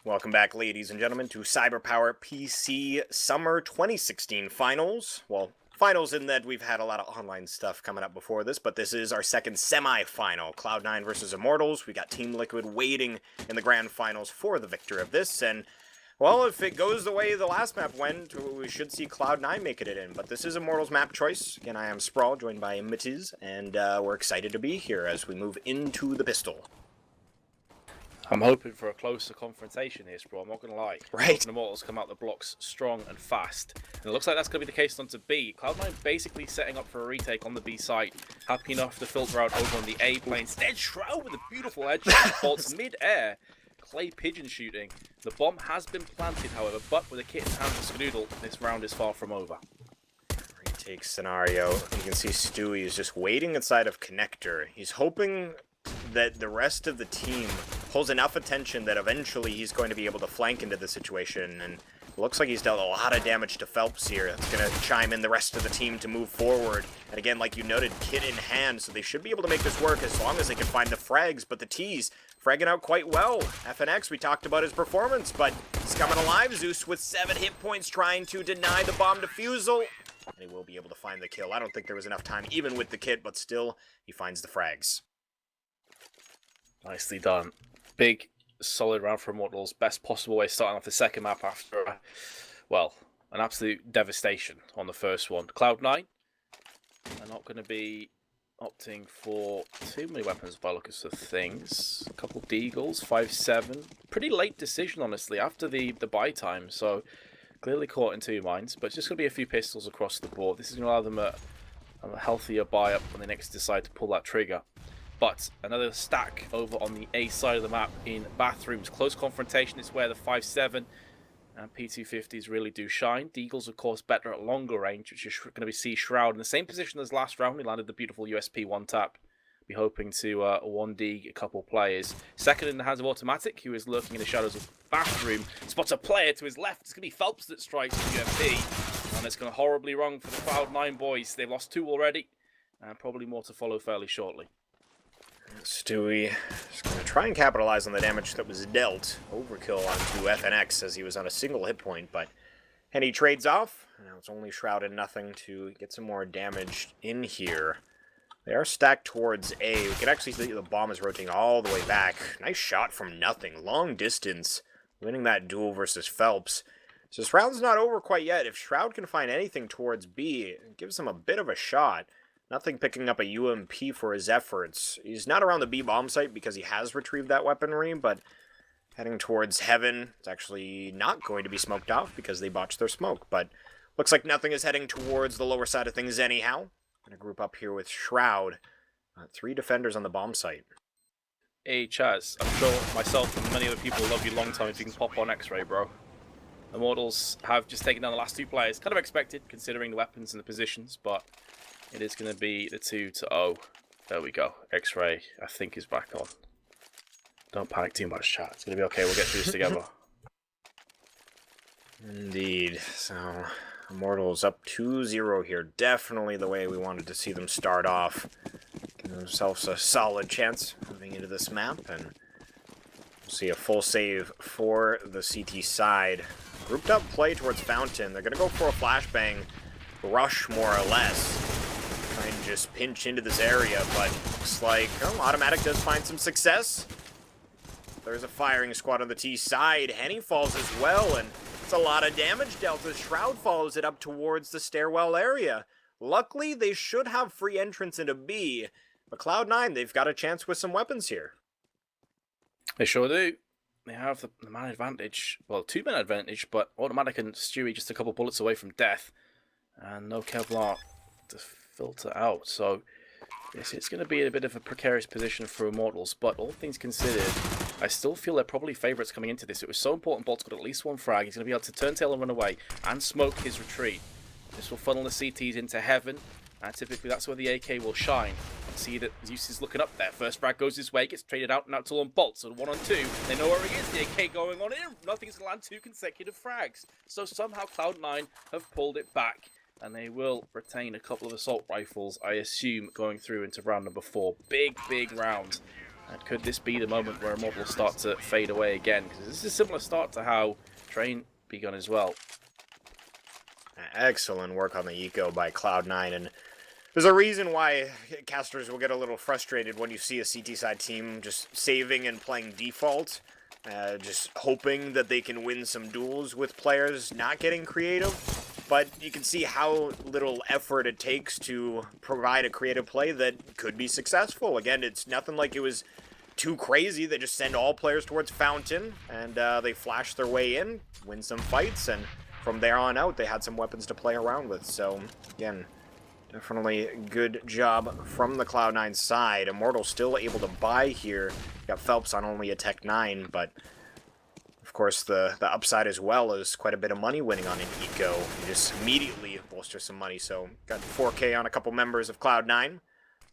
Welcome back, ladies and gentlemen, to CyberPowerPC Summer 2016 Finals. Well, finals in that we've had a lot of online stuff coming up before this, but this is our second semi-final. Cloud9 versus Immortals. We got Team Liquid waiting in the grand finals for the victor of this, and, well, if it goes the way the last map went, we should see Cloud9 making it in. But this is Immortals map choice. Again, I am Sprawl, joined by Immortals, and we're excited to be here as we move into the pistol. I'm hoping for a closer confrontation here, bro. I'm not going to lie. Right. Immortals come out the blocks strong and fast. And it looks like that's going to be the case onto B. Cloud9 basically setting up for a retake on the B site. Happy enough to filter out over on the A plane. Instead, Shroud with a beautiful headshot bolts mid-air. Clay pigeon shooting. The bomb has been planted, however, but with a kit in hand for Skadoodle, this round is far from over. Retake scenario. You can see Stewie is just waiting inside of connector. He's hoping that the rest of the team pulls enough attention that eventually he's going to be able to flank into the situation, and it looks like he's dealt a lot of damage to Phelps here. That's going to chime in the rest of the team to move forward. And again, like you noted, kit in hand, so they should be able to make this work as long as they can find the frags, but the T's fragging out quite well. FNX, we talked about his performance, but he's coming alive. Zeus with 7 hit points trying to deny the bomb defusal. And he will be able to find the kill. I don't think there was enough time even with the kit, but still, he finds the frags. Nicely done. Big, solid round for Immortals. Best possible way starting off the second map after, well, an absolute devastation on the first one. Cloud9 are not going to be opting for too many weapons by the looks of things. A couple Deagles, 5-7. Pretty late decision, honestly, after the buy time. So, clearly caught in two minds. But it's just going to be a few pistols across the board. This is going to allow them a healthier buy-up when they next decide to pull that trigger. But another stack over on the A side of the map in bathrooms. Close confrontation is where the 5-7 and P250s really do shine. Deagles, of course, better at longer range, which is going to be C Shroud in the same position as last round. He landed the beautiful USP one tap. Be hoping to 1D a couple players. Second in the hands of Automatic, who is lurking in the shadows of bathroom. Spots a player to his left. It's going to be Phelps that strikes the UMP. And it's going horribly wrong for the Cloud9 boys. They've lost 2 already, and probably more to follow fairly shortly. Stewie is going to try and capitalize on the damage that was dealt. Overkill onto FNX as he was on a single hit point, but Henny trades off. Now it's only Shroud and nothing to get some more damage in here. They are stacked towards A. We can actually see the bomb is rotating all the way back. Nice shot from nothing. Long distance. Winning that duel versus Phelps. So this round's not over quite yet. If Shroud can find anything towards B, it gives him a bit of a shot. Nothing picking up a UMP for his efforts. He's not around the B bomb site because he has retrieved that weaponry, but heading towards Heaven. It's actually not going to be smoked off because they botched their smoke, but looks like nothing is heading towards the lower side of things anyhow. I'm going to group up here with Shroud. 3 defenders on the bomb site. Hey Chaz, I'm sure myself and many other people love you long time if you can pop on X-Ray, bro. Immortals have just taken down the last 2 players. Kind of expected, considering the weapons and the positions, but it is going to be the 2-0. There we go. X-Ray, I think, is back on. Don't panic too much, chat. It's going to be okay. We'll get through this together. Indeed. So, Immortals up 2-0 here. Definitely the way we wanted to see them start off. Giving themselves a solid chance moving into this map. And we'll see a full save for the CT side. Grouped up play towards Fountain. They're going to go for a flashbang rush, more or less. Trying to just pinch into this area, but looks like Automatic does find some success. There's a firing squad on the T side. Henny falls as well, and it's a lot of damage dealt as Shroud follows it up towards the stairwell area. Luckily, they should have free entrance into B, but Cloud9, they've got a chance with some weapons here. They sure do. They have the man advantage. Well, 2-man advantage, but Automatic and Stewie just a couple bullets away from death. And no Kevlar to filter out, so it's going to be a bit of a precarious position for Immortals, but all things considered, I still feel they're probably favourites coming into this. It was so important Bolt's got at least 1 frag. He's going to be able to turn tail and run away and smoke his retreat. This will funnel the CTs into Heaven, and typically that's where the AK will shine. You see that Zeus is looking up there. First frag goes his way, gets traded out and out to on Bolt, so 1-on-2. They know where he is, the AK going on in. Nothing's going to land 2 consecutive frags. So somehow Cloud9 have pulled it back. And they will retain a couple of assault rifles, I assume, going through into round number 4. Big round And could this be the moment where Immortals start to fade away again? Because this is a similar start to how Train begun as well. Excellent work on the eco by Cloud9, and there's a reason why casters will get a little frustrated when you see a CT side team just saving and playing default, just hoping that they can win some duels with players not getting creative. But you can see how little effort it takes to provide a creative play that could be successful. Again, it's nothing like it was too crazy. They just send all players towards Fountain, and they flash their way in, win some fights, and from there on out, they had some weapons to play around with. So, again, definitely good job from the Cloud9 side. Immortals still able to buy here. Got Phelps on only a Tech 9, but of course the upside as well is quite a bit of money winning on an eco. You just immediately bolster some money. So, got 4K on a couple members of Cloud9.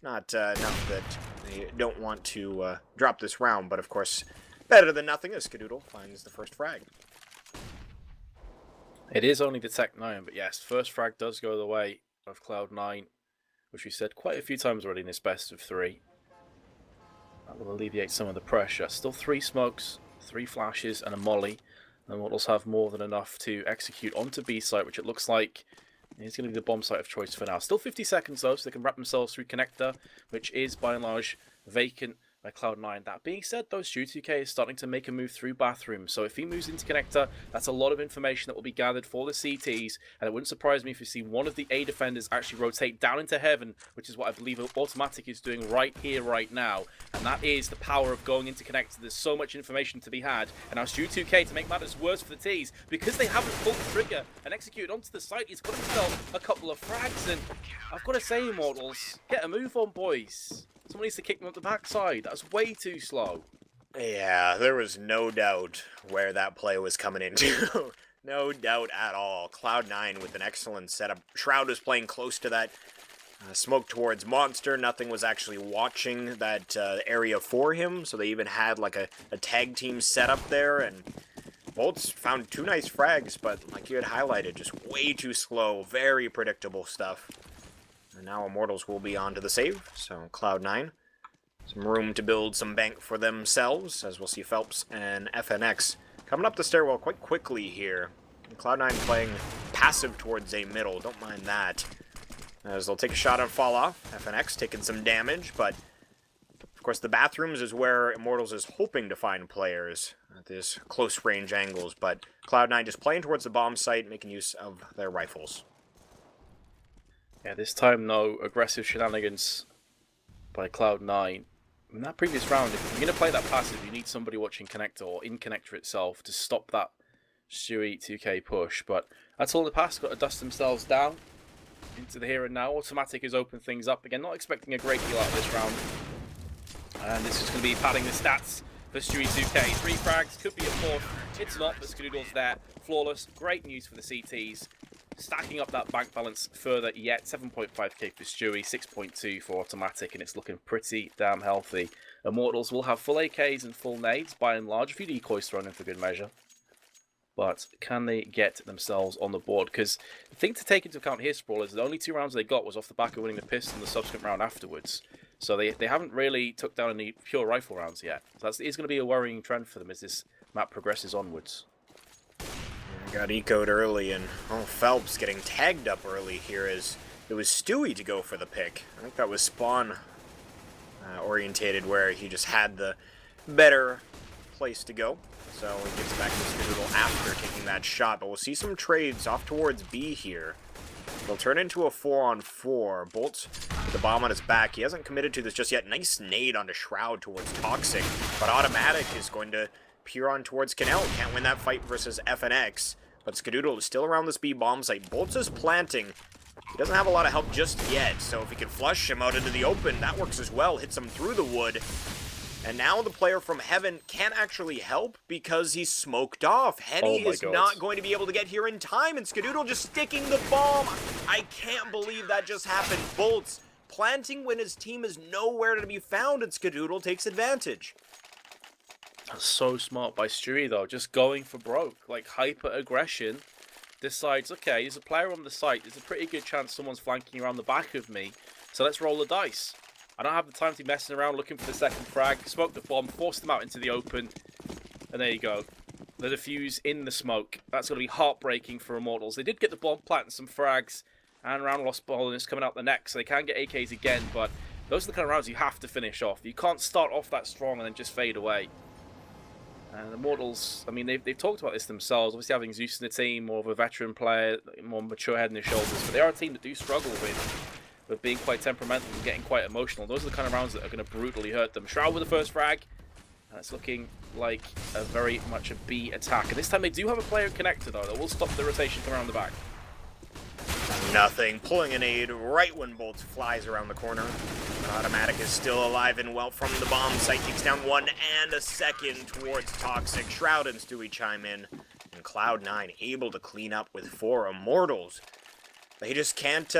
Not enough that they don't want to drop this round, but of course, better than nothing as Skadoodle finds the first frag. It is only the Tech 9, but yes, first frag does go the way of Cloud9, which we said quite a few times already in this best of 3. That will alleviate some of the pressure. Still 3 smokes, 3 flashes, and a molly. The Immortals have more than enough to execute onto B site, which it looks like is going to be the bomb site of choice for now. Still 50 seconds though, so they can wrap themselves through connector, which is by and large vacant by Cloud9. That being said, though, Stu2K is starting to make a move through bathroom. So if he moves into connector, that's a lot of information that will be gathered for the CTs. And it wouldn't surprise me if we see one of the A defenders actually rotate down into heaven, which is what I believe Automatic is doing right here, right now. And that is the power of going into connector. There's so much information to be had. And now Stu2K, to make matters worse for the Ts, because they haven't pulled the trigger and executed onto the site, he's got himself a couple of frags. And I've got to say, Immortals, get a move on, boys. Someone needs to kick them up the backside. That's way too slow. Yeah, there was no doubt where that play was coming into. No doubt at all. Cloud9 with an excellent setup. Shroud was playing close to that smoke towards Monster. Nothing was actually watching that area for him, so they even had like a tag team setup there, and Bolts found 2 nice frags, but like you had highlighted, just way too slow. Very predictable stuff. And now Immortals will be on to the save, so Cloud9. Some room to build some bank for themselves, as we'll see Phelps and FNX coming up the stairwell quite quickly here. And Cloud9 playing passive towards a middle, don't mind that. As they'll take a shot on fall off, FNX taking some damage, but of course the bathrooms is where Immortals is hoping to find players at this close range angles, but Cloud9 just playing towards the bomb site, making use of their rifles. Yeah, this time no aggressive shenanigans by Cloud9. In that previous round, if you're going to play that passive, you need somebody watching connector or in connector itself to stop that Stewie 2K push. But that's all the past. Got to dust themselves down into the here and now. Automatic has opened things up again. Not expecting a great deal out of this round. And this is going to be padding the stats for Stewie 2K. 3 frags, could be a 4th. It's not, but Skadoodle's there. Flawless. Great news for the CTs. Stacking up that bank balance further yet. 7.5k for Stewie, 6.2 for Automatic, and it's looking pretty damn healthy. Immortals will have full AKs and full nades, by and large. A few decoys thrown in for good measure. But can they get themselves on the board? Because the thing to take into account here, Sprawl, is the only 2 rounds they got was off the back of winning the pistol and the subsequent round afterwards. So they haven't really took down any pure rifle rounds yet. So it's going to be a worrying trend for them as this map progresses onwards. Got ecoed early, and Phelps getting tagged up early here as it was Stewie to go for the pick. I think that was Spawn orientated, where he just had the better place to go. So he gets back to Skadoodle after taking that shot, but we'll see some trades off towards B here. They'll turn into a 4-on-4. Bolts with the bomb on his back. He hasn't committed to this just yet. Nice nade onto Shroud towards Toxic, but Automatic is going to peer on towards Canal. Can't win that fight versus FNX. But Skadoodle is still around this B bomb site. Bolts is planting. He doesn't have a lot of help just yet, so if he can flush him out into the open, that works as well. Hits him through the wood. And now the player from Heaven can't actually help because he's smoked off. Henny is not going to be able to get here in time, and Skadoodle just sticking the bomb. I can't believe that just happened. Bolts planting when his team is nowhere to be found, and Skadoodle takes advantage. That's so smart by Stewie, though. Just going for broke. Like, hyper-aggression. Decides, okay, there's a player on the site. There's a pretty good chance someone's flanking around the back of me. So let's roll the dice. I don't have the time to be messing around looking for the second frag. Smoke the bomb, force them out into the open, and there you go. The defuse in the smoke. That's going to be heartbreaking for Immortals. They did get the bomb plant and some frags, and round lost ball is coming out the neck, so they can get AKs again, but those are the kind of rounds you have to finish off. You can't start off that strong and then just fade away. And Immortals, I mean, they've talked about this themselves. Obviously, having Zeus in the team, more of a veteran player, more mature head in his shoulders, but they are a team that do struggle with being quite temperamental and getting quite emotional. Those are the kind of rounds that are going to brutally hurt them. Shroud with the first frag, and it's looking like a very much a B attack. And this time they do have a player connected, though, that will stop the rotation coming around the back. Nothing. Pulling an aid right when Bolts flies around the corner. Automatic is still alive and well from the bomb site. Takes down 1 and a second towards Toxic. Shroud and Stewie chime in. And Cloud9 able to clean up with 4 Immortals. They just can't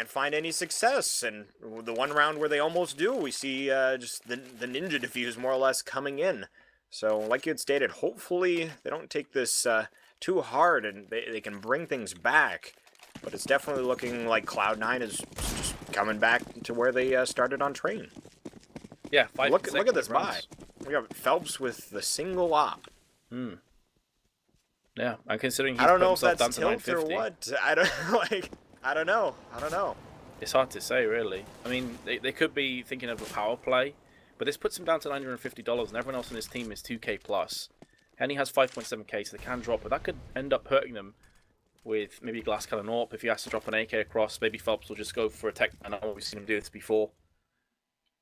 find any success. And the one round where they almost do, we see just the ninja defuse more or less coming in. So, like you had stated, hopefully they don't take this too hard and they can bring things back. But it's definitely looking like Cloud9 is just coming back to where they started on train. Yeah, look at this buy. We got Phelps with the single op. Yeah, I'm considering I don't know if that's tilt or what. I don't know. It's hard to say, really. I mean, they could be thinking of a power play, but this puts him down to $950, and everyone else on his team is 2k plus. Henny has 5.7k, so they can drop, but that could end up hurting them with maybe Glass Cannon AWP. If he has to drop an AK across, maybe Phelps will just go for a tech. I know we've seen him do this before.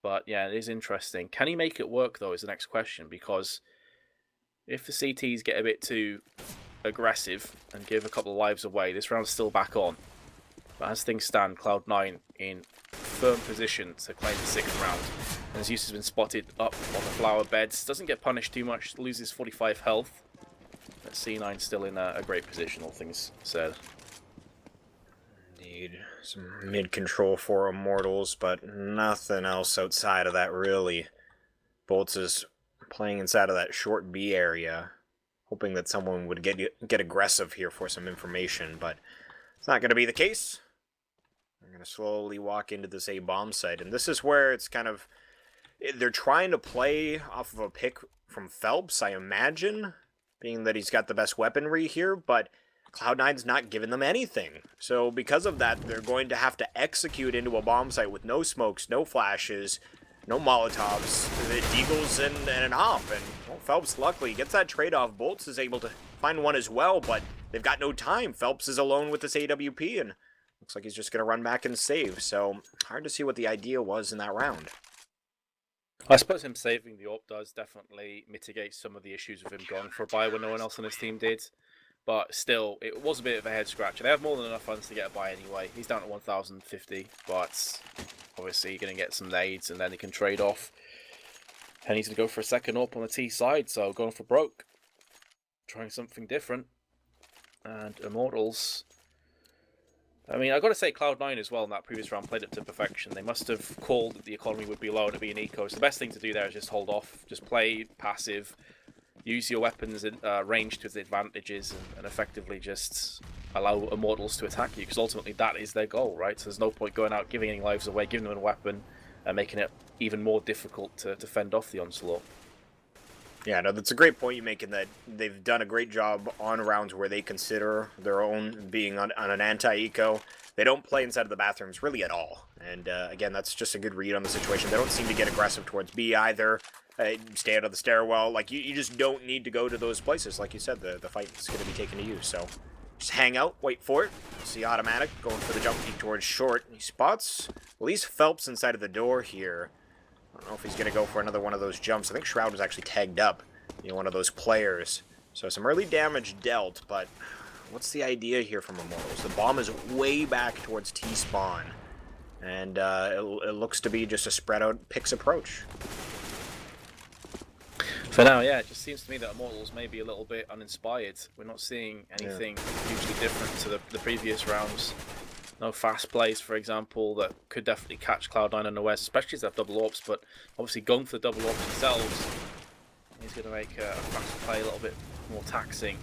But yeah, it is interesting. Can he make it work, though, is the next question, because if the CTs get a bit too aggressive and give a couple of lives away, this round's still back on. But as things stand, Cloud9 in firm position to claim the 6th round. And Zeus has been spotted up on the flower beds. Doesn't get punished too much, loses 45 health. But C9 still in a great position, all things said. Indeed. Some mid-control for Immortals, but nothing else outside of that, really. Bolts is playing inside of that short B area, hoping that someone would get aggressive here for some information, but it's not going to be the case. They're going to slowly walk into this A-bomb site, and this is where it's kind of... They're trying to play off of a pick from Phelps, I imagine, being that he's got the best weaponry here, but Cloud9's not giving them anything. So because of that, they're going to have to execute into a bomb site with no smokes, no flashes, no Molotovs, deagles, and an op. And well, Phelps luckily gets that trade-off. Bolts is able to find one as well, but they've got no time. Phelps is alone with this AWP, and looks like he's just going to run back and save. So hard to see what the idea was in that round. I suppose him saving the AWP does definitely mitigate some of the issues with him going for a buy when no one else on his team did. But still, it was a bit of a head scratcher. They have more than enough funds to get a buy anyway. He's down at 1,050, but obviously you're going to get some nades and then he can trade off. And he's going to go for a second AWP on the T side, so going for broke. Trying something different. And Immortals... I mean, I've got to say, Cloud9 as well in that previous round played it to perfection. They must have called that the economy would be low and it'd be an eco. So the best thing to do there is just hold off. Just play passive. Use your weapons range to its advantages and effectively just allow Immortals to attack you. Because ultimately that is their goal, right? So there's no point going out, giving any lives away, giving them a weapon, and making it even more difficult to fend off the onslaught. Yeah, no, that's a great point you make in that they've done a great job on rounds where they consider their own being on an anti-eco. They don't play inside of the bathrooms really at all. And again, that's just a good read on the situation. They don't seem to get aggressive towards B either. Stay out of the stairwell. Like, you just don't need to go to those places. Like you said, the fight is going to be taken to you. So just hang out, wait for it. See Automatic going for the jump peek towards short. He spots at least Phelps inside of the door here. I don't know if he's going to go for another one of those jumps. I think Shroud was actually tagged up, one of those players. So some early damage dealt, but what's the idea here from Immortals? The bomb is way back towards T-spawn, and it looks to be just a spread-out picks approach. For now, yeah, it just seems to me that Immortals may be a little bit uninspired. We're not seeing anything hugely different to the previous rounds. No fast plays, for example, that could definitely catch Cloud9 unawares, especially as they have double AWPs, but obviously going for the double AWPs themselves, he's going to make a fast play a little bit more taxing.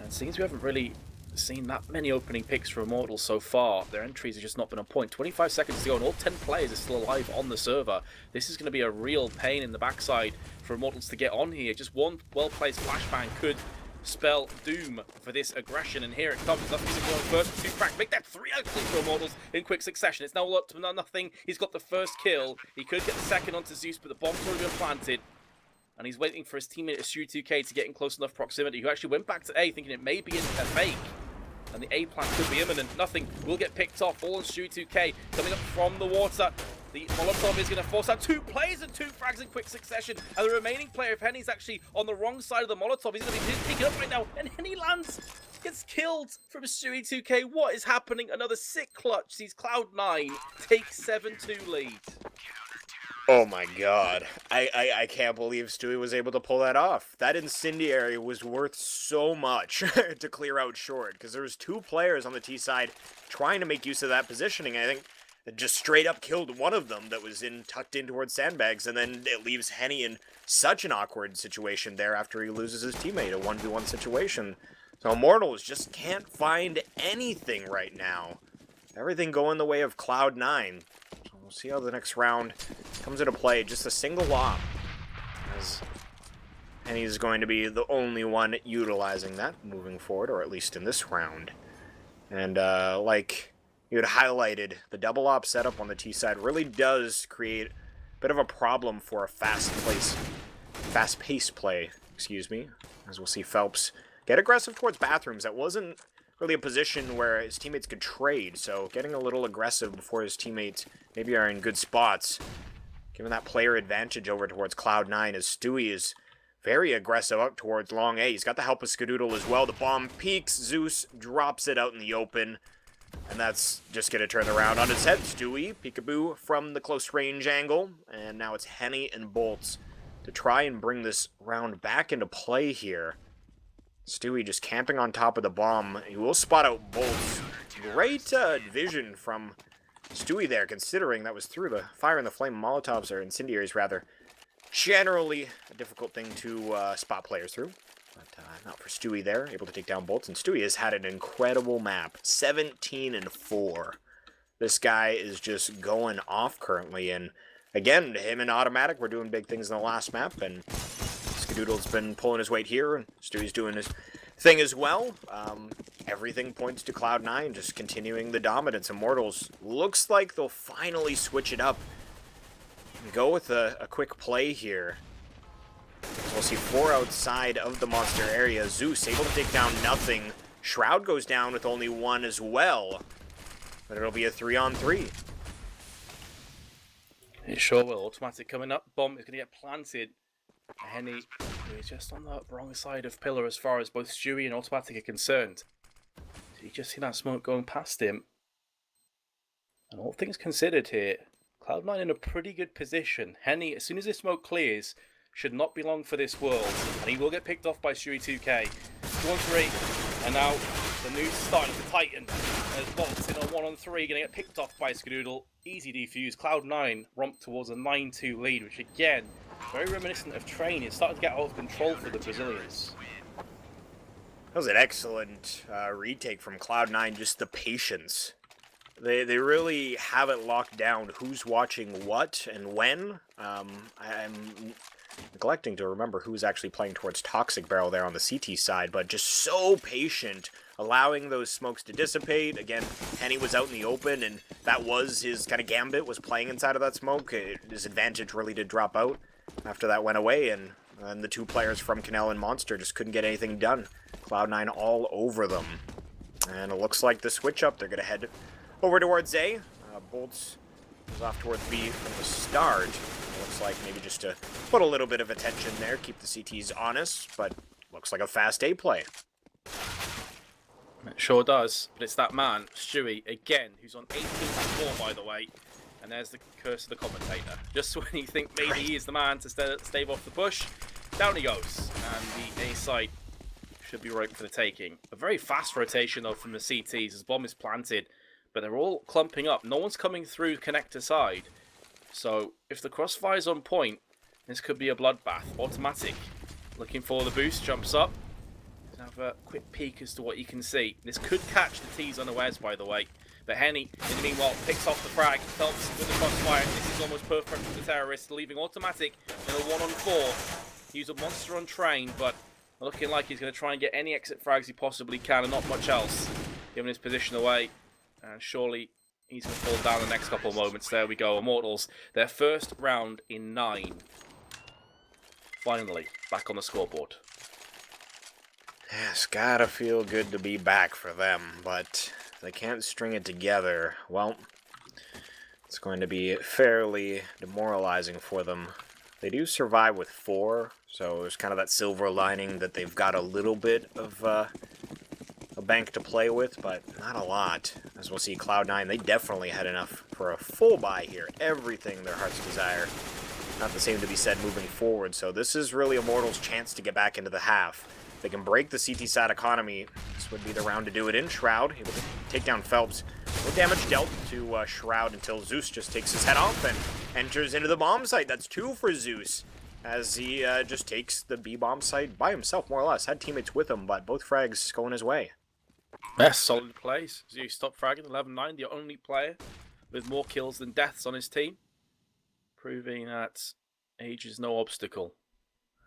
And seems we haven't really seen that many opening picks for Immortals so far. Their entries have just not been on point. 25 seconds to go, and all 10 players are still alive on the server. This is going to be a real pain in the backside for Immortals to get on here. Just one well-placed flashbang could spell doom for this aggression, and here it comes. Nothing's going first, 2 cracks. Make that 3 actually for Immortals in quick succession. It's now up to nothing. He's got the first kill. He could get the second onto Zeus, but the bomb's already been planted. And he's waiting for his teammate Stewie2K to get in close enough proximity, who actually went back to A, thinking it may be a fake. And the A plant could be imminent. Nothing will get picked off. All on Stewie2K coming up from the water. The Molotov is going to force out 2 players and 2 frags in quick succession. And the remaining player, if Henny's actually on the wrong side of the Molotov, he's going to be taken up right now. And Henny lands, gets killed from Stewie2K. What is happening? Another sick clutch sees Cloud9 take 7-2 lead. Oh my god. I can't believe Stewie was able to pull that off. That incendiary was worth so much to clear out short, because there was 2 players on the T side trying to make use of that positioning. I think it just straight up killed one of them that was tucked in towards sandbags, and then it leaves Henny in such an awkward situation there after he loses his teammate, a 1v1 situation. So Immortals just can't find anything right now. Everything going the way of Cloud9. We'll see how the next round comes into play. Just a single op, as Henny's going to be the only one utilizing that moving forward, or at least in this round. And like you had highlighted, the double op setup on the T side really does create a bit of a problem for a fast-paced play, excuse me, as we'll see Phelps get aggressive towards bathrooms. That wasn't really a position where his teammates could trade, so getting a little aggressive before his teammates maybe are in good spots, giving that player advantage over towards Cloud9, as Stewie is very aggressive up towards long A. He's got the help of Skadoodle as well. The bomb peaks, Zeus drops it out in the open, and that's just going to turn the round on its head. Stewie, peekaboo from the close range angle, and now it's Henny and Bolts to try and bring this round back into play here. Stewie just camping on top of the bomb. He will spot out Bolts. Great vision from Stewie there, considering that was through the fire and the flame. Molotovs, or incendiaries rather, generally a difficult thing to spot players through. But not for Stewie there, able to take down Bolts. And Stewie has had an incredible map, 17-4. This guy is just going off currently. And again, him and Automatic were doing big things in the last map, and Skadoodle's been pulling his weight here, and Stewie's doing his thing as well. Everything points to Cloud9 just continuing the dominance. Immortals looks like they'll finally switch it up and go with a quick play here. So we'll see 4 outside of the monster area. Zeus able to take down nothing. Shroud goes down with only 1 as well, but it'll be a 3-on-3. It sure will. Automatic coming up. Bomb is going to get planted. Henny is just on the wrong side of pillar as far as both Stewie and Automatic are concerned. So you just see that smoke going past him. And all things considered here, Cloud9 in a pretty good position. Henny, as soon as this smoke clears, should not be long for this world. And he will get picked off by Stewie2K. 2-on-3, and now the news is starting to tighten. There's Bolts in a 1-on-3, going to get picked off by Skadoodle. Easy defuse. Cloud9 romp towards a 9-2 lead, which again, very reminiscent of Train. It's starting to get out of control for the Brazilians. That was an excellent retake from Cloud9, just the patience. They really have it locked down who's watching what and when. I'm neglecting to remember who's actually playing towards Toxic Barrel there on the CT side, but just so patient, allowing those smokes to dissipate. Again, Henny was out in the open, and that was his kind of gambit, was playing inside of that smoke. His advantage really did drop out after that went away, and the 2 players from Canal and Monster just couldn't get anything done. Cloud9 all over them. And it looks like the switch up, they're going to head over towards A. Bolts goes off towards B from the start. Looks like maybe just to put a little bit of attention there, keep the CTs honest, but looks like a fast A play. It sure does, but it's that man, Stewie, again, who's on 18-4, by the way. And there's the curse of the commentator. Just when you think maybe he is the man to stave off the push, down he goes. And the A site should be ripe for the taking. A very fast rotation, though, from the CTs as bomb is planted. But they're all clumping up. No one's coming through connector side. So if the crossfire's on point, this could be a bloodbath. Automatic looking for the boost, jumps up. He's now have a quick peek as to what you can see. This could catch the T's unawares, by the way. But Henny, in the meanwhile, picks off the frag. Phelps with the crossfire. This is almost perfect for the terrorist, leaving automatic in a 1-on-4. Use a monster on train, but looking like he's going to try and get any exit frags he possibly can, and not much else, giving his position away. And surely he's going to fall down the next couple of moments. There we go, Immortals. Their first round in 9. Finally, back on the scoreboard. It's gotta feel good to be back for them, but if they can't string it together, well, it's going to be fairly demoralizing for them. They do survive with 4, so there's kind of that silver lining that they've got a little bit of a bank to play with, but not a lot. As we'll see, Cloud9, they definitely had enough for a full buy here. Everything their hearts desire. Not the same to be said moving forward, so this is really Immortals' chance to get back into the half. If they can break the CT-SAT economy, this would be the round to do it in. Shroud, able to take down Phelps. No damage dealt to Shroud until Zeus just takes his head off and enters into the bomb site. That's 2 for Zeus, as he just takes the B bomb site by himself, more or less. Had teammates with him, but both frags going his way. Yes, solid plays. Zeus stopped fragging 11-9, the only player with more kills than deaths on his team, proving that age is no obstacle,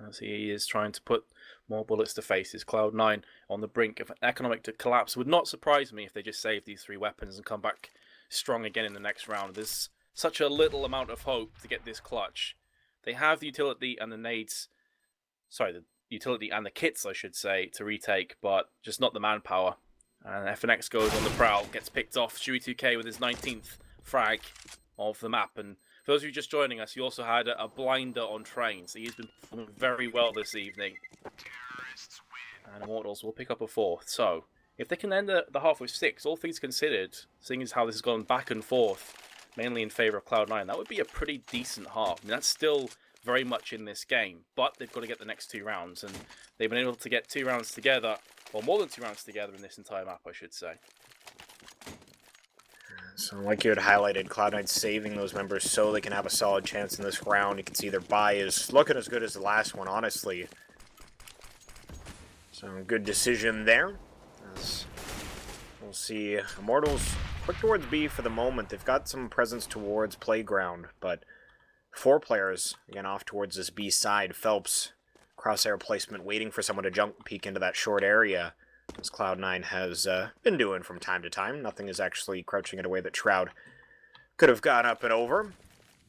as he is trying to put more bullets to faces. Cloud9 on the brink of an economic collapse. Would not surprise me if they just save these 3 weapons and come back strong again in the next round. There's such a little amount of hope to get this clutch. They have the utility and the nades, sorry, the utility and the kits, I should say, to retake, but just not the manpower. And FNX goes on the prowl, gets picked off. Stewie2K with his 19th frag of the map. And for those of you just joining us, he also had a blinder on train, so he's been performing very well this evening. And Immortals will pick up a 4th. So, if they can end the half with 6, all things considered, seeing as how this has gone back and forth, mainly in favour of Cloud9, that would be a pretty decent half. I mean, that's still very much in this game, but they've got to get the next 2 rounds, and they've been able to get 2 rounds together, or more than 2 rounds together in this entire map, I should say. So like you had highlighted, Cloud9 saving those members so they can have a solid chance in this round. You can see their buy is looking as good as the last one, honestly. So good decision there. As we'll see Immortals quick towards B for the moment. They've got some presence towards Playground, but 4 players, again, off towards this B side. Phelps, crosshair placement, waiting for someone to jump peek into that short area, as Cloud9 has been doing from time to time. Nothing is actually crouching in a way that Shroud could have gone up and over,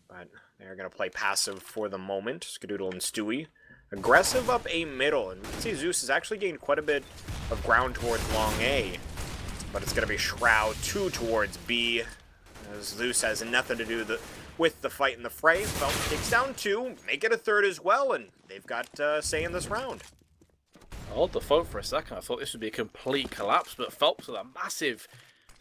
but they're going to play passive for the moment. Skadoodle and Stewie aggressive up A middle, and you can see Zeus has actually gained quite a bit of ground towards long A, but it's going to be Shroud 2 towards B, as Zeus has nothing to do with the fight in the fray. Phelps takes down 2, make it a 3rd as well, and they've got say in this round. I hold the phone for a second. I thought this would be a complete collapse, but Phelps with a massive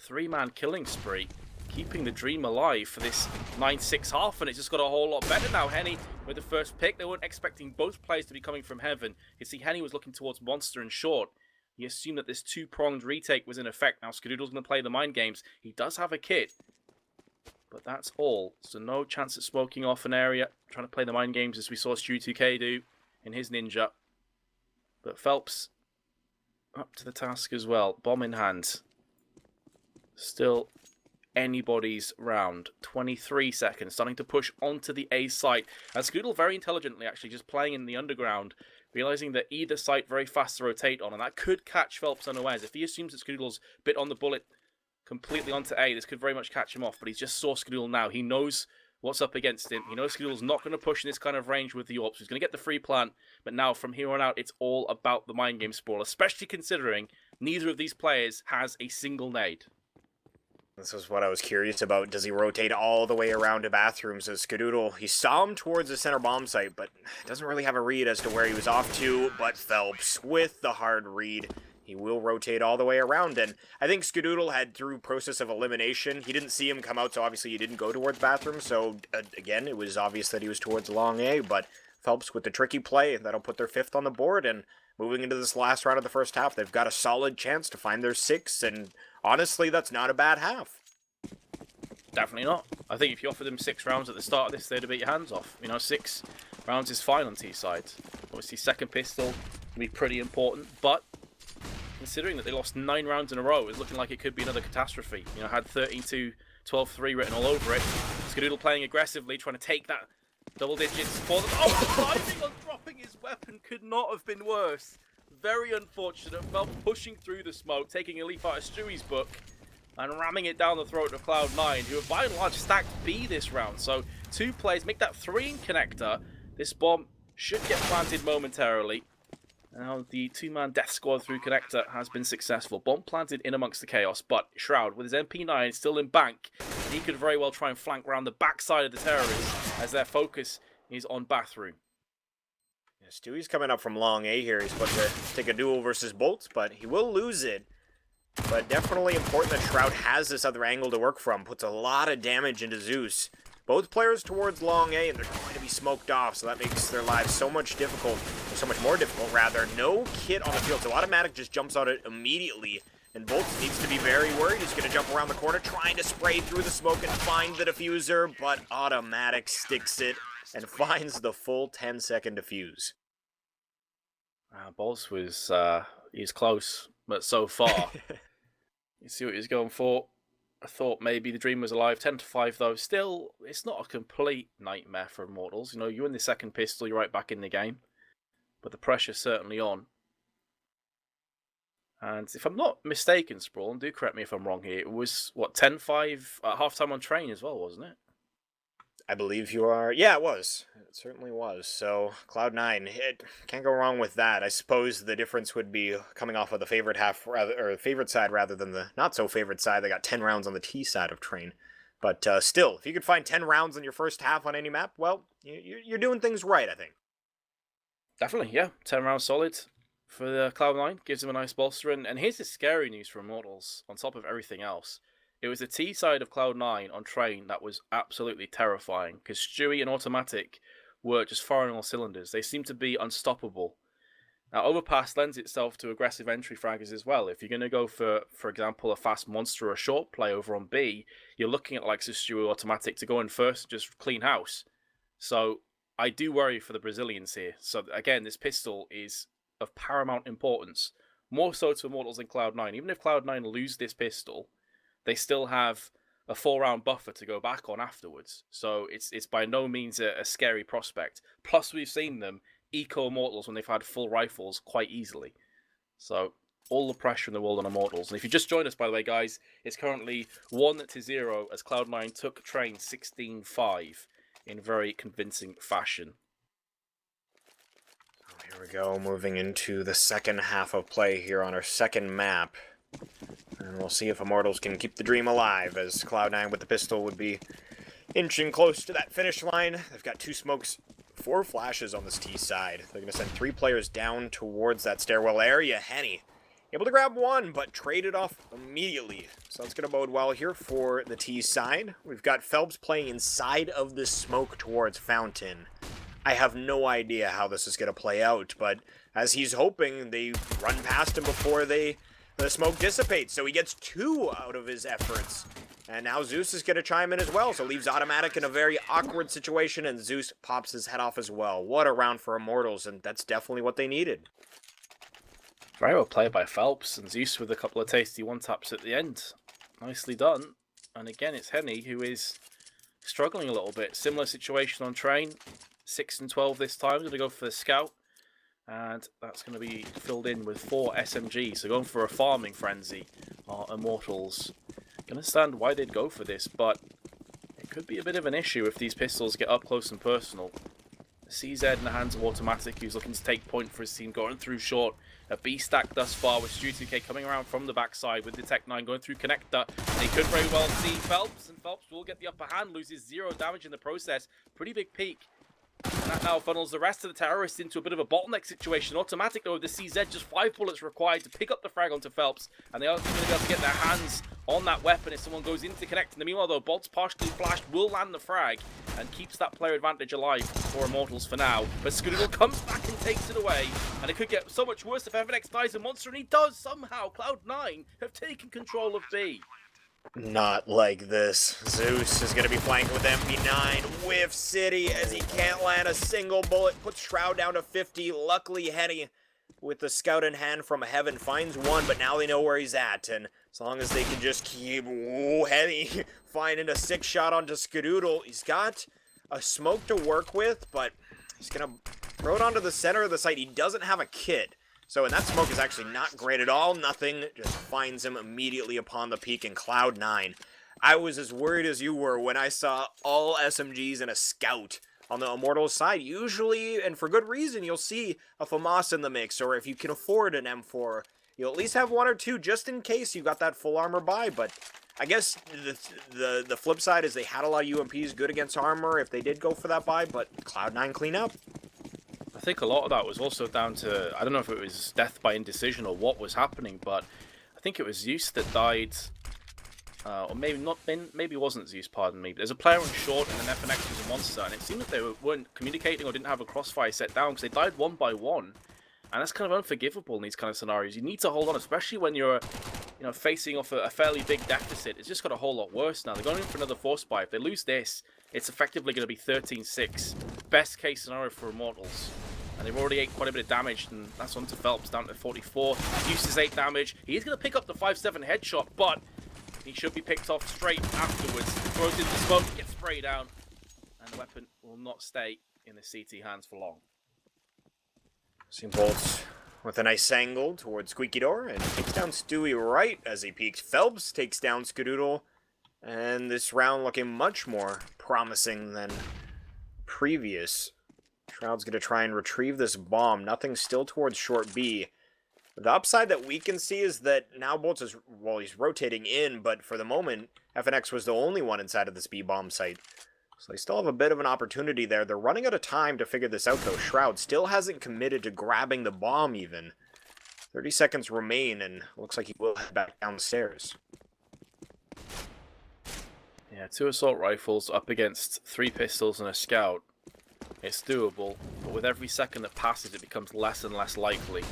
3-man killing spree, keeping the dream alive for this 9-6 half, and it's just got a whole lot better now. Henny with the first pick. They weren't expecting both players to be coming from heaven. You see Henny was looking towards Monster and Short. He assumed that this 2-pronged retake was in effect. Now Skadoodle's going to play the mind games. He does have a kit, but that's all. So no chance at smoking off an area, trying to play the mind games as we saw Stewie2K do in his Ninja. But Phelps up to the task as well. Bomb in hand. Still anybody's round. 23 seconds. Starting to push onto the A site. And Skadoodle very intelligently actually just playing in the underground. Realizing that either site very fast to rotate on. And that could catch Phelps unawares. If he assumes that Skadoodle's bit on the bullet completely onto A, this could very much catch him off. But he's just saw Skadoodle now. He knows what's up against him. He knows Skadoodle's not going to push in this kind of range with the AWPs. He's going to get the free plant, but now from here on out, it's all about the mind game sprawl, especially considering neither of these players has a single nade. This is what I was curious about. Does he rotate all the way around to bathrooms? As Skadoodle, he saw him towards the center bomb site, but doesn't really have a read as to where he was off to. But Phelps with the hard read. He will rotate all the way around, and I think Skadoodle had, through process of elimination, he didn't see him come out, so obviously he didn't go towards bathroom, so again, it was obvious that he was towards long A, but Phelps with the tricky play, that'll put their 5th on the board, and moving into this last round of the first half, they've got a solid chance to find their 6th, and honestly, that's not a bad half. Definitely not. I think if you offered them 6 rounds at the start of this, they'd have beat your hands off. 6 rounds is fine on T side. Obviously, second pistol can be pretty important, but considering that they lost 9 rounds in a row, it's looking like it could be another catastrophe. You know, had 13-2, 12-3 written all over it. Skadoodle playing aggressively, trying to take that double digits for them. Oh, the timing on dropping his weapon could not have been worse. Very unfortunate. Phelps pushing through the smoke, taking a leaf out of Stewie's book, and ramming it down the throat of Cloud9, who have by and large stacked B this round. So 2 plays, make that 3 in connector. This bomb should get planted momentarily. Now the 2-man death squad through connector has been successful. Bomb planted in amongst the chaos, but Shroud with his MP9 still in bank. He could very well try and flank around the backside of the terrorists as their focus is on bathroom. Yeah, Stewie's coming up from long A here. He's supposed to take a duel versus Bolts, but he will lose it. But definitely important that Shroud has this other angle to work from. Puts a lot of damage into Zeus. Both players towards long A, and they're going to be smoked off, so that makes their lives so much more difficult, rather. No kit on the field, so Automatic just jumps on it immediately, and Bolts needs to be very worried. He's going to jump around the corner, trying to spray through the smoke and find the diffuser, but Automatic sticks it and finds the full 10-second defuse. Bolts was he's close, but so far, you see what he's going for. I thought maybe the dream was alive. 10-5 though. Still, it's not a complete nightmare for Immortals. You know, you win the second pistol, you're right back in the game. But the pressure's certainly on. And if I'm not mistaken, Sprawl, and do correct me if I'm wrong here, it was, what, 10-5 at halftime on Train as well, wasn't it? I believe you are. Yeah, it was. It certainly was. So, Cloud9, it can't go wrong with that. I suppose the difference would be coming off of the favorite half, or favorite side rather than the not-so-favorite side. They got 10 rounds on the T side of Train. But still, if you could find 10 rounds in your first half on any map, well, you're doing things right, I think. Definitely, yeah. 10 rounds solid for the Cloud9. Gives them a nice bolster. And here's the scary news for Immortals, on top of everything else. It was the T side of Cloud9 on Train that was absolutely terrifying, because Stewie and Automatic were just firing all cylinders. They seemed to be unstoppable. Now, Overpass lends itself to aggressive entry fraggers as well. If you're going to go for example, a fast monster or a short play over on B, you're looking at like Stewie or Automatic to go in first and just clean house. So I do worry for the Brazilians here. So again, this pistol is of paramount importance, more so to Immortals than Cloud9. Even if Cloud9 lose this pistol, they still have a 4-round buffer to go back on afterwards. So it's by no means a scary prospect. Plus, we've seen them eco Immortals when they've had full rifles quite easily. So all the pressure in the world on Immortals. And if you just joined us, by the way, guys, it's currently 1-0 as Cloud9 took Train 16-5 in very convincing fashion. Here we go, moving into the second half of play here on our second map. And we'll see if Immortals can keep the dream alive, as Cloud9 with the pistol would be inching close to that finish line. They've got 2 smokes, 4 flashes on this T side. They're going to send 3 players down towards that stairwell area. Henny able to grab 1, but traded off immediately. So that's going to bode well here for the T side. We've got Phelps playing inside of the smoke towards Fountain. I have no idea how this is going to play out, but as he's hoping, they run past him before the smoke dissipates, so he gets 2 out of his efforts. And now Zeus is going to chime in as well, so leaves Automatic in a very awkward situation, and Zeus pops his head off as well. What a round for Immortals, and that's definitely what they needed. Very well played by Phelps, and Zeus with a couple of tasty one-taps at the end. Nicely done. And again, it's Henny who is struggling a little bit. Similar situation on Train. 6-12 this time. Going to go for the scout. And that's going to be filled in with 4 SMGs. So going for a farming frenzy are Immortals. I understand why they'd go for this, but it could be a bit of an issue if these pistols get up close and personal. CZ in the hands of Automatic, who's looking to take point for his team, going through short. A B stack thus far with Stu2K coming around from the backside with the Tech 9 going through connector. They could very well see Phelps, and Phelps will get the upper hand, loses 0 damage in the process. Pretty big peak. And that now funnels the rest of the terrorists into a bit of a bottleneck situation. Automatic though with the CZ, just 5 bullets required to pick up the frag onto Phelps. And they are going to be able to get their hands on that weapon if someone goes into connect. In the meanwhile though, Bolts partially flashed will land the frag and keeps that player advantage alive for Immortals for now. But Skadoodle comes back and takes it away. And it could get so much worse if FNX dies a monster, and he does somehow. Cloud9 have taken control of B. Not like this. Zeus is going to be flanking with MP9. Whiff City as he can't land a single bullet. Puts Shroud down to 50. Luckily, Henny with the scout in hand from heaven, finds one, but now they know where he's at, and as long as they can just keep Henny finding a 6-shot onto Skadoodle, he's got a smoke to work with, but he's gonna throw it onto the center of the site. He doesn't have a kit, so and that smoke is actually not great at all. Nothing just finds him immediately upon the peak in Cloud9. I was as worried as you were when I saw all SMGs and a scout on the Immortals side. Usually, and for good reason, you'll see a FAMAS in the mix, or if you can afford an M4, you'll at least have one or two just in case you got that full armor buy. But I guess the flip side is they had a lot of UMPs good against armor if they did go for that buy, but Cloud9 clean up. I think a lot of that was also down to, I don't know if it was death by indecision or what was happening, but I think it was Zeus that died. Or maybe not. Maybe it wasn't Zeus. Pardon me. But there's a player on short, and then FNX was a monster, and it seemed that they weren't communicating or didn't have a crossfire set down because they died one by one, and that's kind of unforgivable in these kind of scenarios. You need to hold on, especially when you're, facing off a fairly big deficit. It's just got a whole lot worse now. They're going in for another force buy. If they lose this, it's effectively going to be 13-6. Best case scenario for Immortals. And they've already ate quite a bit of damage, and that's on to Phelps down to 44. Uses 8 damage. He's going to pick up the 5-7 headshot, but he should be picked off straight afterwards. Throws into the smoke, gets sprayed down, and the weapon will not stay in the CT hands for long. Immortals with a nice angle towards Squeaky Door, and takes down Stewie right as he peeks. Phelps takes down Skadoodle, and this round looking much more promising than previous. Shroud's going to try and retrieve this bomb. Nothing still towards short B. The upside that we can see is that now Bolts is, well, he's rotating in, but for the moment, FNX was the only one inside of this B-bomb site. So they still have a bit of an opportunity there. They're running out of time to figure this out, though. Shroud still hasn't committed to grabbing the bomb, even. 30 seconds remain, and looks like he will head back down the stairs. Yeah, 2 assault rifles up against 3 pistols and a scout. It's doable, but with every second that passes, it becomes less and less likely.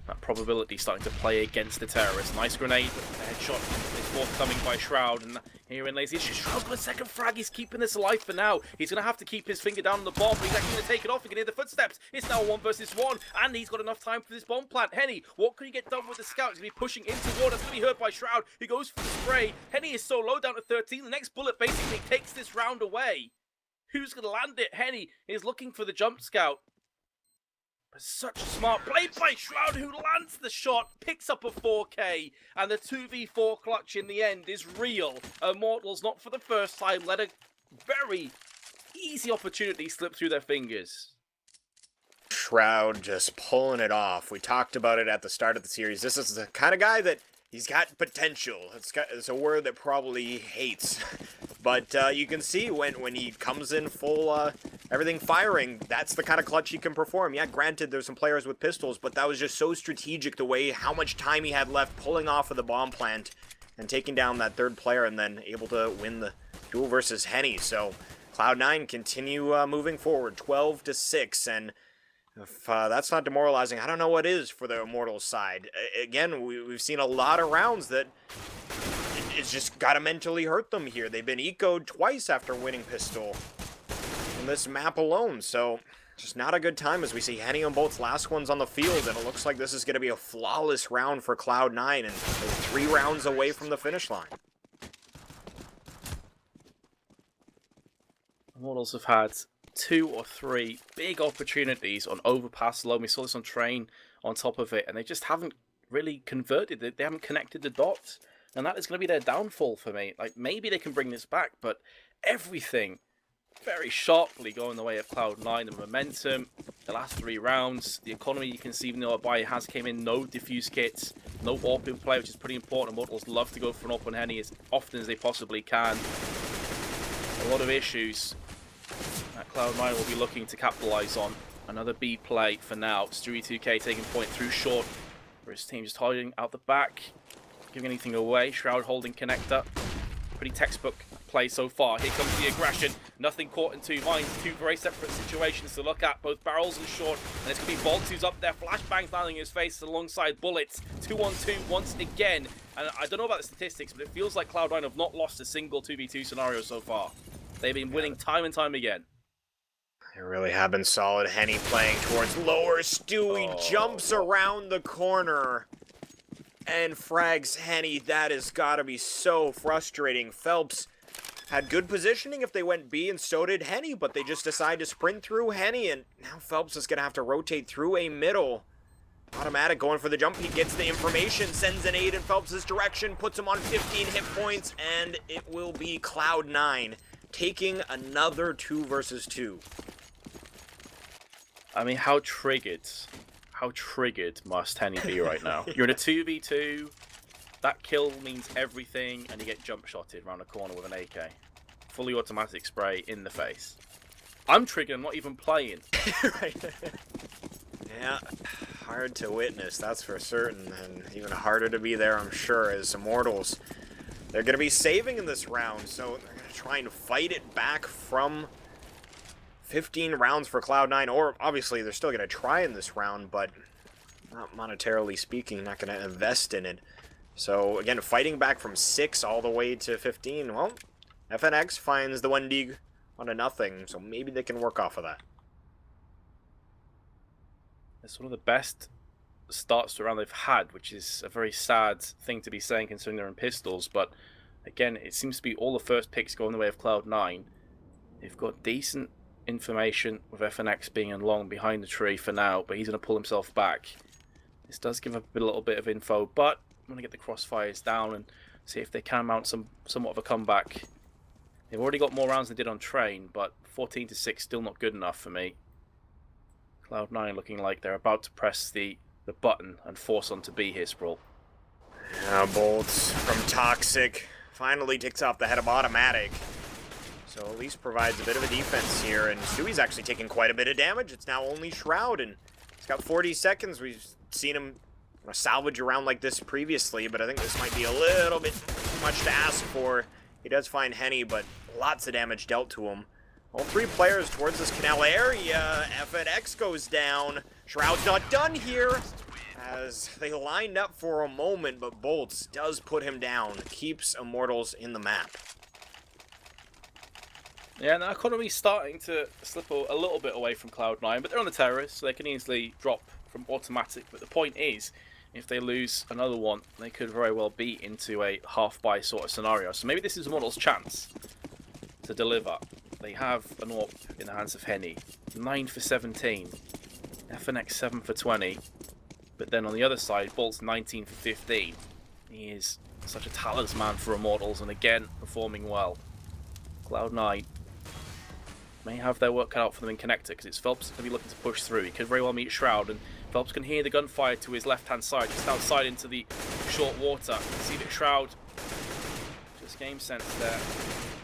That probability starting to play against the terrorists. Nice grenade, but the headshot is forthcoming by Shroud, and here in lays the issue. Shroud's got a second frag, he's keeping this alive for now. He's going to have to keep his finger down on the bomb, but he's actually going to take it off. He can hear the footsteps. It's now 1 versus 1, and he's got enough time for this bomb plant. Henny, what can he get done with the scout? He's going to be pushing into water. That's going to be hurt by Shroud. He goes for the spray. Henny is so low down to 13. The next bullet basically takes this round away. Who's going to land it? Henny is looking for the jump scout. Such a smart play by Shroud, who lands the shot, picks up a 4K, and the 2v4 clutch in the end is real. Immortals, not for the first time, let a very easy opportunity slip through their fingers. Shroud just pulling it off. We talked about it at the start of the series. This is the kind of guy that he's got potential. It's a word that probably he hates. But you can see when he comes in full, everything firing, that's the kind of clutch he can perform. Yeah, granted, there's some players with pistols, but that was just so strategic the way how much time he had left pulling off of the bomb plant and taking down that third player and then able to win the duel versus Henny. So Cloud9 continue moving forward, 12-6, and if that's not demoralizing, I don't know what is for the Immortals side. Again, we've seen a lot of rounds that it's just got to mentally hurt them here. They've been ecoed twice after winning pistol in this map alone, so just not a good time as we see Henny and Bolt's last ones on the field, and it looks like this is going to be a flawless round for Cloud9, and they're 3 rounds away from the finish line. Immortals have had 2 or 3 big opportunities on overpass alone. We saw this on Train on top of it, and they just haven't really converted. They haven't connected the dots, and that is going to be their downfall for me. Like, maybe they can bring this back, but everything very sharply going the way of Cloud9. The momentum, the last 3 rounds, the economy, you can see even though a buy has came in, no diffuse kits, no AWP in play, which is pretty important. Immortals love to go for an AWP on Henny as often as they possibly can. A lot of issues that Cloud9 will be looking to capitalize on. Another B play for now. Stewie 2K taking point through short, where his team just hiding out the back, giving anything away. Shroud holding connector. Pretty textbook play so far. Here comes the aggression. Nothing caught in 2 minds. 2 very separate situations to look at. Both barrels and short. And it's going to be Bolt who's up there. Flashbangs landing in his face alongside bullets. 2-on-2 once again. And I don't know about the statistics, but it feels like Cloud9 have not lost a single 2v2 scenario so far. They've been winning time and time again. They really have been solid. Henny playing towards lower. Stewie jumps around the corner and frags Henny. That has got to be so frustrating. Phelps had good positioning if they went B, and so did Henny, but they just decide to sprint through Henny, and now Phelps is going to have to rotate through a middle. Automatic going for the jump. He gets the information, sends an aid in Phelps' direction, puts him on 15 hit points, and it will be Cloud9 taking another 2 versus 2. I mean, how triggered must Henny be right now? You're in a 2v2. That kill means everything, and you get jump shotted around the corner with an AK. Fully automatic spray in the face. I'm triggered, I'm not even playing. Right. Yeah, hard to witness, that's for certain, and even harder to be there, I'm sure, as Immortals. They're going to be saving in this round, so they're going to try and fight it back from 15 rounds for Cloud9, or obviously they're still going to try in this round, but not monetarily speaking, not going to invest in it. So, again, fighting back from 6 all the way to 15, well, FNX finds the 1D on a nothing, so maybe they can work off of that. It's one of the best starts to a round they've had, which is a very sad thing to be saying considering they're in pistols, but again, it seems to be all the first picks going the way of Cloud9. They've got decent information with FNX being in long behind the tree for now, but he's going to pull himself back. This does give a little bit of info, but I'm going to get the crossfires down and see if they can mount somewhat of a comeback. They've already got more rounds than they did on train, but 14-6 still not good enough for me. Cloud9 looking like they're about to press the button and force on to B here, Sprawl. Yeah, Bolts from Toxic finally takes off the head of Automatic. So at least provides a bit of a defense here, and Stewie's actually taking quite a bit of damage. It's now only Shroud, and he's got 40 seconds. We've seen him salvage a round like this previously, but I think this might be a little bit too much to ask for. He does find Henny, but lots of damage dealt to him. All 3 players towards this canal area. FNX goes down. Shroud's not done here, as they lined up for a moment, but Bolts does put him down. Keeps Immortals in the map. Yeah, the economy's starting to slip a little bit away from Cloud9, but they're on the terrace, so they can easily drop from automatic. But the point is, if they lose another one, they could very well be into a half-buy sort of scenario. So maybe this is Immortals' chance to deliver. They have an AWP in the hands of Henny. 9 for 17. FNX 7 for 20. But then on the other side, Bolt's 19 for 15. He is such a talisman for Immortals, and again, performing well. Cloud9 may have their work cut out for them in connector, because it's Phelps going to be looking to push through. He could very well meet Shroud, and Phelps can hear the gunfire to his left-hand side, just outside into the short water. See that Shroud, just game sense there,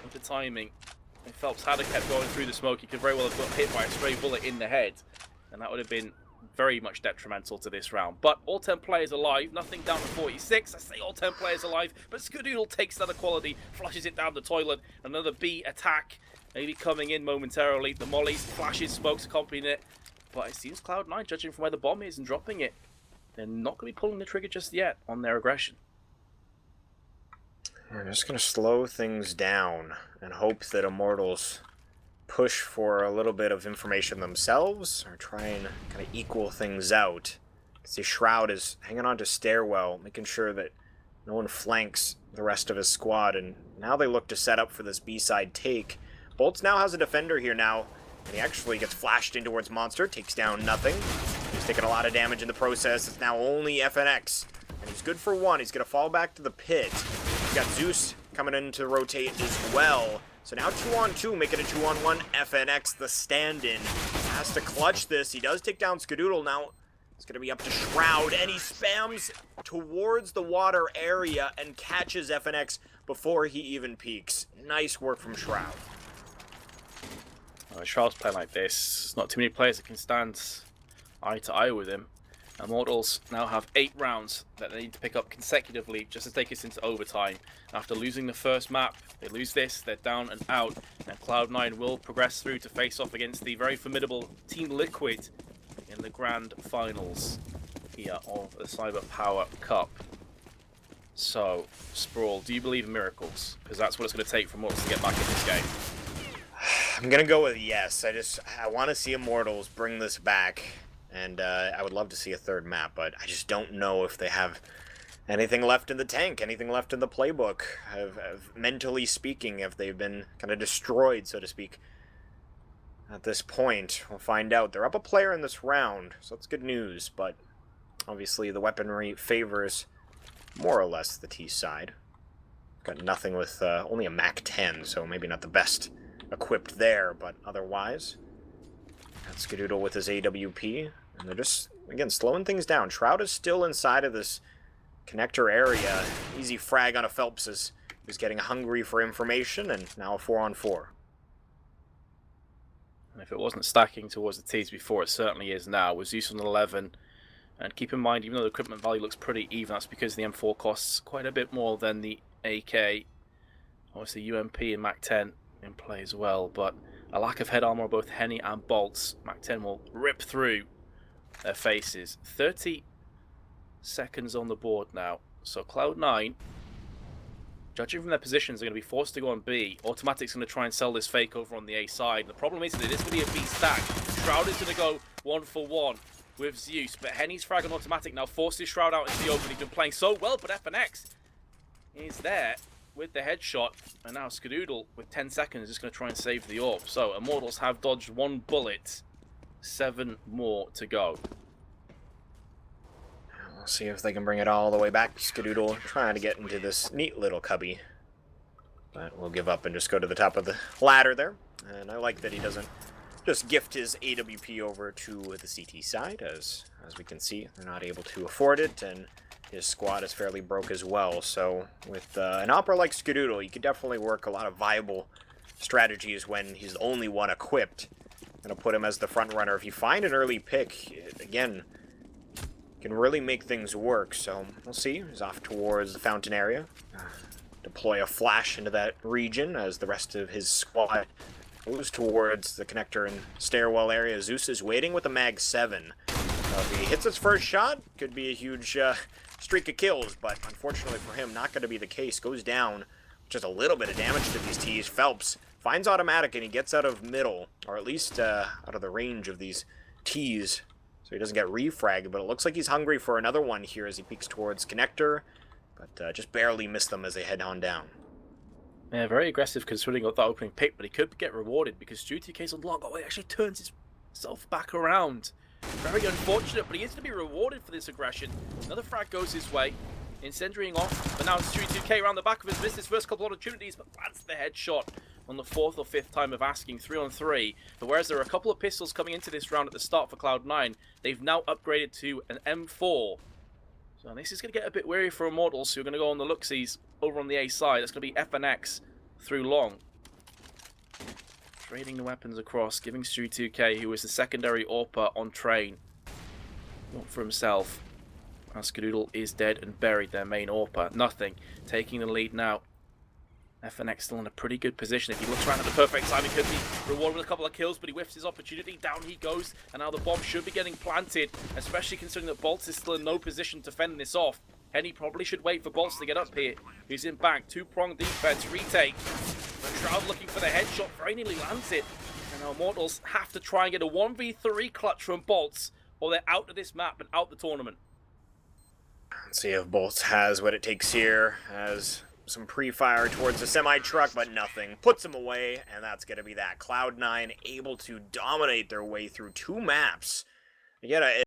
with the timing. If Phelps had kept going through the smoke, he could very well have got hit by a stray bullet in the head, and that would have been very much detrimental to this round. But all 10 players alive, nothing down to 46. I say all 10 players alive, but Skadoodle takes that equality, flushes it down the toilet. Another B attack, maybe coming in momentarily. The mollies, flashes, smokes accompanying it. But it seems Cloud9, judging from where the bomb is and dropping it, they're not going to be pulling the trigger just yet on their aggression. We're just going to slow things down and hope that Immortals push for a little bit of information themselves, or try and kind of equal things out. See, Shroud is hanging on to Stairwell, making sure that no one flanks the rest of his squad, and now they look to set up for this B-side take. Bolts now has a defender here now, and he actually gets flashed in towards Monster, takes down nothing. He's taking a lot of damage in the process. It's now only FNX, and he's good for 1. He's going to fall back to the pit. He's got Zeus coming in to rotate as well. So now 2-on-2, making it 2-on-1. FNX, the stand-in, has to clutch this. He does take down Skadoodle. Now it's going to be up to Shroud, and he spams towards the water area and catches FNX before he even peeks. Nice work from Shroud. Shroud's playing like this. Not too many players that can stand eye to eye with him. Immortals now have 8 rounds that they need to pick up consecutively just to take us into overtime. After losing the first map, they lose this, they're down and out. Now Cloud9 will progress through to face off against the very formidable Team Liquid in the grand finals here of the Cyber Power Cup. So, Sprawl, do you believe in miracles? Because that's what it's going to take for Immortals to get back in this game. I'm gonna go with yes. I want to see Immortals bring this back, and I would love to see a third map, but I just don't know if they have anything left in the tank, anything left in the playbook. Mentally speaking, if they've been kind of destroyed, so to speak. At this point, we'll find out. They're up a player in this round, so that's good news, but obviously the weaponry favors more or less the T side. Got nothing with only a Mac 10, so maybe not the best equipped there, but otherwise. Got Skadoodle with his AWP, and they're just, again, slowing things down. Shroud is still inside of this connector area. Easy frag on a Phelps as he's getting hungry for information, and now a 4-on-4. And if it wasn't stacking towards the T's before, it certainly is now. With Zeus on 11. And keep in mind, even though the equipment value looks pretty even, that's because the M4 costs quite a bit more than the AK. Obviously, UMP and Mac 10 in play as well. But a lack of head armor on both Henny and Bolts. Mac 10 will rip through their faces. 30 seconds on the board now. So Cloud9, judging from their positions, are going to be forced to go on B. Automatic's going to try and sell this fake over on the A side. And the problem is that it is going to be a B stack. Shroud is going to go 1-for-1 with Zeus, but Henny's frag on Automatic now forces Shroud out into the open. He's been playing so well, but FNX is there with the headshot. And now Skadoodle, with 10 seconds, is just going to try and save the orb. So Immortals have dodged 1 bullet. 7 more to go. We'll see if they can bring it all the way back. Skadoodle trying to get into this neat little cubby. But we'll give up and just go to the top of the ladder there. And I like that he doesn't just gift his AWP over to the CT side. As we can see, they're not able to afford it, and his squad is fairly broke as well. So with an opera like Skadoodle, you could definitely work a lot of viable strategies when he's the only one equipped. Gonna put him as the front runner. If you find an early pick, again, can really make things work. So we'll see. He's off towards the fountain area. Deploy a flash into that region as the rest of his squad moves towards the connector and stairwell area. Zeus is waiting with a Mag 7. If he hits his first shot, could be a huge streak of kills, but unfortunately for him, not going to be the case. Goes down, just a little bit of damage to these T's. Phelps finds Automatic, and he gets out of middle, or at least out of the range of these T's, so he doesn't get refragged, but it looks like he's hungry for another one here as he peeks towards connector, but just barely missed them as they head on down. Yeah, very aggressive considering that opening pick, but he could get rewarded because GTK's on long. Oh, he actually turns himself back around. Very unfortunate, but he is to be rewarded for this aggression. Another frag goes his way, incendiaring off, but now it's 2K around the back of his missed his first couple of opportunities, but that's the headshot on the 4th or 5th time of asking, 3-on-3. But whereas there are a couple of pistols coming into this round at the start for Cloud9, they've now upgraded to an M4. So this is going to get a bit weary for Immortals, who are going to go on the looksies over on the A side. That's going to be FNX through long. Trading the weapons across, giving Stu2K, who is the secondary AWPer, on train. Not for himself. Skadoodle is dead and buried, their main AWPer. Nothing. Taking the lead now. FNX still in a pretty good position. If he looks around at the perfect time, he could be rewarded with a couple of kills, but he whiffs his opportunity. Down he goes, and now the bomb should be getting planted, especially considering that Bolts is still in no position to fend this off. Henny probably should wait for Bolts to get up here. He's in back, 2-pronged defense, retake. But Shroud looking for the headshot, very nearly lands it. And now Immortals have to try and get a 1v3 clutch from Bolts, or they're out of this map and out the tournament. Let's see if Bolts has what it takes here, as some pre-fire towards the semi-truck, but nothing. Puts him away, and that's going to be that. Cloud9 able to dominate their way through 2 maps. Again,